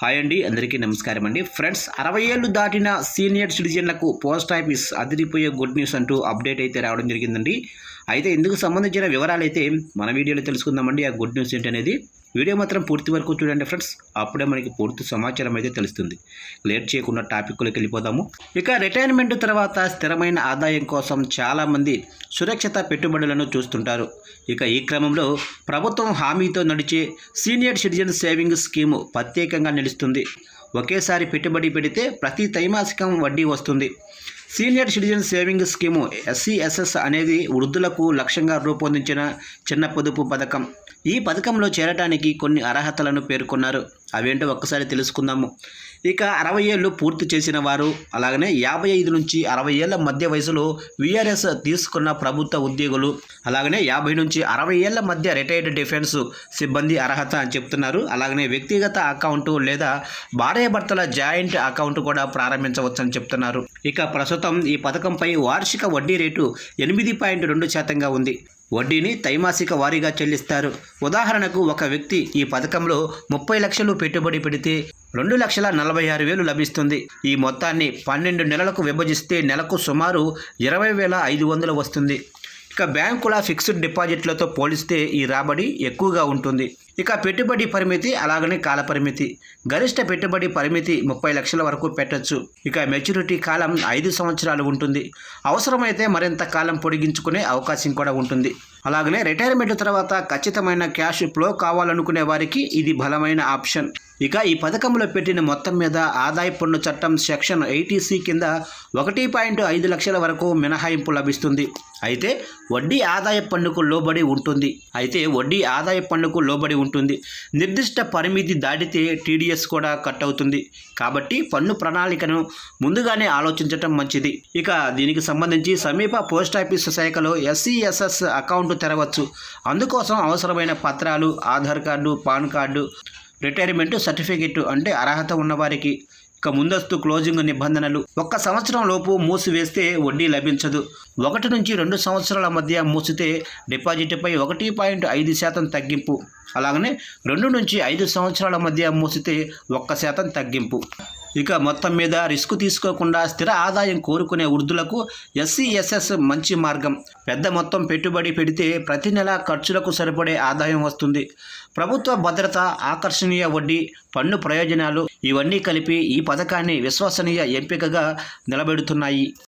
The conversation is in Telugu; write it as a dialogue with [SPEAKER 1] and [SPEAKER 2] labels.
[SPEAKER 1] హాయ్ అండి, అందరికీ నమస్కారం అండి. ఫ్రెండ్స్, 60 ఏళ్ళు దాటిన సీనియర్ సిటిజన్లకు పోస్ట్ ఆఫీస్ అదిరిపోయే గుడ్ న్యూస్ అంటూ అప్డేట్ అయితే రావడం జరిగిందండి. అయితే ఇందుకు సంబంధించిన వివరాలు అయితే మన వీడియోలో తెలుసుకుందామండి. ఆ గుడ్ న్యూస్ ఏంటనేది వీడియో మాత్రం పూర్తి వరకు చూడండి ఫ్రెండ్స్. అప్పుడే మనకి పూర్తి సమాచారం అయితే తెలుస్తుంది. లేట్ చేయకుండా టాపిక్లోకి వెళ్ళిపోదాము. ఇక రిటైర్మెంట్ తర్వాత స్థిరమైన ఆదాయం కోసం చాలామంది సురక్షిత పెట్టుబడులను చూస్తుంటారు. ఇక ఈ క్రమంలో ప్రభుత్వం హామీతో నడిచే సీనియర్ సిటిజన్ సేవింగ్ స్కీము ప్రత్యేకంగా నిలుస్తుంది. ఒకేసారి పెట్టుబడి పెడితే ప్రతి త్రైమాసికం వడ్డీ వస్తుంది. Senior citizen saving scheme SCSS అనేది వృద్ధులకు లక్ష్యంగా రూపొందించిన చిన్న పొదుపు పథకం. ఈ పథకంలో చేరడానికి కొన్ని అర్హతలను పేర్కొన్నారు. అవేంటో ఒక్కసారి తెలుసుకుందాము. ఇక 60 ఏళ్ళు పూర్తి చేసిన వారు, అలాగనే 55 నుంచి 60 ఏళ్ల మధ్య వయసులో VRS తీసుకున్న ప్రభుత్వ ఉద్యోగులు, అలాగనే 50 నుంచి 60 ఏళ్ల మధ్య రిటైర్డ్ డిఫెన్స్ సిబ్బంది అర్హత అని చెప్తున్నారు. అలాగనే వ్యక్తిగత అకౌంటు లేదా భార్యాభర్తల జాయింట్ అకౌంట్ కూడా ప్రారంభించవచ్చని చెప్తున్నారు. ఇక ప్రస్తుతం ఈ పథకంపై వార్షిక వడ్డీ రేటు 8.2% ఉంది. వడ్డీని త్రైమాసిక వారీగా చెల్లిస్తారు. ఉదాహరణకు, ఒక వ్యక్తి ఈ పథకంలో 30 లక్షలు పెట్టుబడి పెడితే 2,46,000 లభిస్తుంది. ఈ మొత్తాన్ని 12 నెలలకు విభజిస్తే నెలకు సుమారు 20,500 వస్తుంది. ఇక బ్యాంకుల ఫిక్స్డ్ డిపాజిట్లతో పోలిస్తే ఈ రాబడి ఎక్కువగా ఉంటుంది. ఇక పెట్టుబడి పరిమితి, అలాగనే కాల పరిమితి. గరిష్ట పెట్టుబడి పరిమితి 30 లక్షల వరకు పెట్టొచ్చు. ఇక మెచ్యూరిటీ కాలం 5 సంవత్సరాలు ఉంటుంది. అవసరమైతే మరింత కాలం పొడిగించుకునే అవకాశం కూడా ఉంటుంది. అలాగనే రిటైర్మెంట్ తర్వాత ఖచ్చితమైన క్యాష్ ఫ్లో కావాలనుకునే వారికి ఇది బలమైన ఆప్షన్. ఇక ఈ పథకంలో పెట్టిన మొత్తం మీద ఆదాయ పన్ను చట్టం సెక్షన్ 80C కింద 1.5 లక్షల వరకు మినహాయింపు లభిస్తుంది. అయితే వడ్డీ ఆదాయ పన్నుకు లోబడి ఉంటుంది. నిర్దిష్ట పరిమితి దాటితే TDS కూడా కట్ అవుతుంది. కాబట్టి పన్ను ప్రణాళికను ముందుగానే ఆలోచించటం మంచిది. ఇక దీనికి సంబంధించి సమీప పోస్టాఫీసు శాఖలో SCSS అకౌంట్ తెరవచ్చు. అందుకోసం అవసరమైన పత్రాలు Aadhaar card, pan card, retirement certificate అంటే అర్హత ఉన్నవారికి. ఇక ముందస్తు క్లోజింగ్ నిబంధనలు: 1 సంవత్సరం లోపు మూసివేస్తే వడ్డీ లభించదు. 1 నుంచి 2 సంవత్సరాల మధ్య మూసితే డిపాజిట్పై 1.5% తగ్గింపు. అలాగనే 2 నుంచి 5 సంవత్సరాల మధ్య మూసితే 1% తగ్గింపు. ఇక మొత్తం మీద రిస్క్ తీసుకోకుండా స్థిర ఆదాయం కోరుకునే వృద్ధులకు SCSS మంచి మార్గం. పెద్ద మొత్తం పెట్టుబడి పెడితే ప్రతి నెల ఖర్చులకు సరిపడే ఆదాయం వస్తుంది. ప్రభుత్వ భద్రత, ఆకర్షణీయ వడ్డీ, పన్ను ప్రయోజనాలు ఇవన్నీ కలిపి ఈ పథకాన్ని విశ్వసనీయ ఎంపికగా నిలబెడుతున్నాయి.